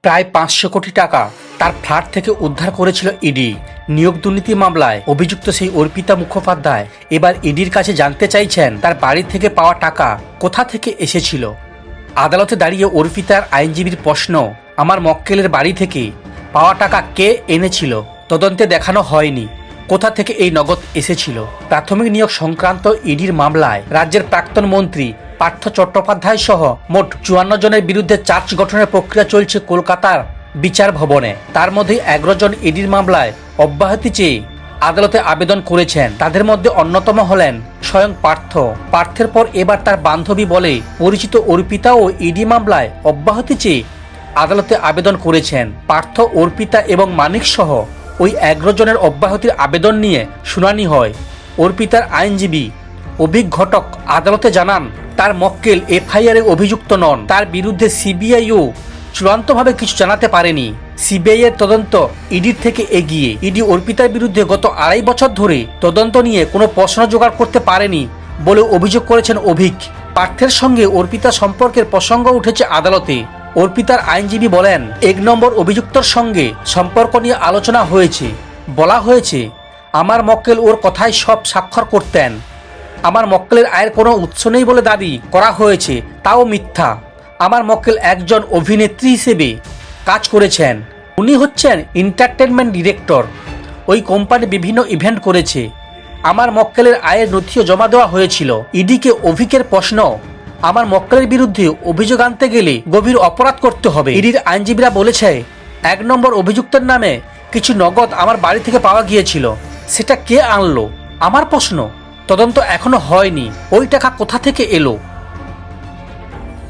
প্রায় ৫০০ কোটি টাকা তার ফ্ল্যাট থেকে উদ্ধার করেছিল ইডি। নিয়োগ দুর্নীতি মামলায় অভিযুক্ত সেই অর্পিতা মুখোপাধ্যায় এবার ইডির কাছে জানতে চাইছেন তার বাড়ি থেকে পাওয়া টাকা কোথা থেকে এসেছিল। আদালতে দাঁড়িয়ে অর্পিতার আইনজীবীর প্রশ্ন, আমার মক্কেলের বাড়ি থেকে পাওয়া টাকা কে এনেছিল? তদন্তে দেখানো হয়নি কোথা থেকে এই নগদ এসেছিল। প্রাথমিক নিয়োগ সংক্রান্ত ইডির মামলায় রাজ্যের প্রাক্তন মন্ত্রী পার্থ চট্টোপাধ্যায় সহ মোট ৫৪ জনের বিরুদ্ধে চার্জ গঠনের প্রক্রিয়া চলছে কলকাতার বিচার ভবনে। তার মধ্যে ১১ জন ইডির মামলায় অব্যাহতি চেয়ে আদালতে আবেদন করেছেন। তাদের মধ্যে অন্যতম হলেন স্বয়ং পার্থের পর এবার তার বান্ধবী বলে পরিচিত অর্পিতা ও ইডি মামলায় অব্যাহতি চেয়ে আদালতে আবেদন করেছেন। পার্থ, অর্পিতা এবং মানিক সহ ওই ১১ জনের অব্যাহতির আবেদন নিয়ে শুনানি হয়। অর্পিতার আইনজীবী অভিক ঘটক আদালতে জানান, তার মক্কেল এফআইআরে অভিযুক্ত নন। তার বিরুদ্ধে সিবিআইও চূড়ান্তভাবে কিছু জানাতে পারেনি। সিবিআই এর তদন্ত ইডির থেকে এগিয়ে। ইডি অর্পিতার বিরুদ্ধে গত ২.৫ বছর ধরে তদন্ত নিয়ে কোনো প্রশ্ন জোগাড় করতে পারেনি বলে অভিযোগ করেছেন অভিক। পার্থের সঙ্গে অর্পিতা সম্পর্কের প্রসঙ্গ উঠেছে আদালতে। অর্পিতার আইনজীবী বলেন, ১ নম্বর অভিযুক্তর সঙ্গে সম্পর্ক নিয়ে আলোচনা হয়েছে। বলা হয়েছে, আমার মক্কেল ওর কথায় সব স্বাক্ষর করতেন। আমার মক্কেলের আয়ের কোনো উৎস নেই বলে দাবি করা হয়েছে, তাও মিথ্যা। আমার মক্কেল একজন অভিনেত্রী হিসেবে কাজ করেছেন। উনি হচ্ছেন এন্টারটেনমেন্ট ডিরেক্টর। ওই কোম্পানি বিভিন্ন ইভেন্ট করেছে। আমার মক্কেলের আয়ের নথিও জমা দেওয়া হয়েছিল। ইডিকে অভিকের প্রশ্ন, আমার মক্কেলের বিরুদ্ধে অভিযোগ আনতে গেলে গভীর অপরাধ করতে হবে। ইডির আইনজীবীরা বলেছে, ১ নম্বর অভিযুক্তের নামে কিছু নগদ আমার বাড়ি থেকে পাওয়া গিয়েছিল। সেটা কে আনলো? আমার প্রশ্ন। তদন্ত এখনো হয়নি। ওই টাকা কোথা থেকে এলো?